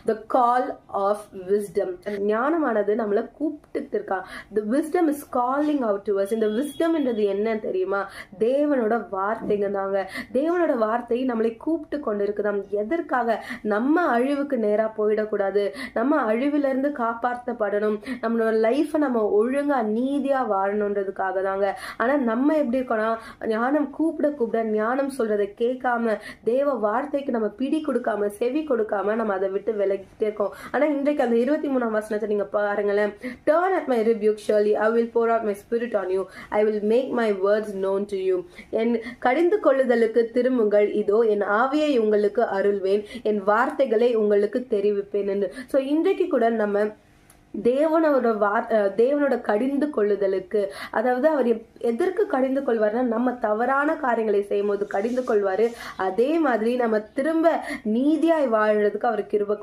the call of wisdom. ஞானமானது நம்மளை கூப்பிட்டு இருக்கா. the wisdom is calling out to us. இந்த wisdom என்றது என்ன தெரியுமா? தேவனோட வார்த்தைங்க தாங்க. தேவனோட வார்த்தை நம்மளை கூப்பிட்டு கொண்டு இருக்குதாம். எதற்காக? நம்ம அழிவுக்கு நேரா போயிடக்கூடாது, நம்ம அழிவுல இருந்து காப்பாற்றப்படணும், நம்மளோட லைஃபை நம்ம ஒழுங்கா நீதியா வாழணுன்றதுக்காக தாங்க. ஆனா நம்ம எப்படி இருக்கோம்னா, ஞானம் கூப்பிட கூப்பிட ஞானம் சொல்றதை கேட்காம, தேவ வார்த்தைக்கு நம்ம பிடி கொடுக்காம, செவி கொடுக்காம நம்ம அதை விட்டு விலகிட்டே இருக்கோம். ஆனா இன்றைக்கு அந்த 23ஆம் வசனத்தை நீங்க பாருங்களேன். Turn at my rebuke, surely I will pour out my spirit on you, I will make my words known to you. என் கடிந்து கொள்ளுதலுக்கு திரும்புங்கள், இதோ என் ஆவியை உங்களுக்கு அருள்வேன், என் வார்த்தைகளை உங்களுக்கு தெரிவிப்பேன் என்று. சோ இன்றைக்கு கூட நம்ம தேவனோட கடிந்து கொள்ளுதலுக்கு, அதாவது அவர் எதற்கு கடிந்து கொள்வார்னா, நம்ம தவறான காரியங்களை செய்யும் போது கடிந்து கொள்வாரு. அதே மாதிரி நம்ம திரும்ப நீதியாய் வாழறதுக்கு அவர் கிருபை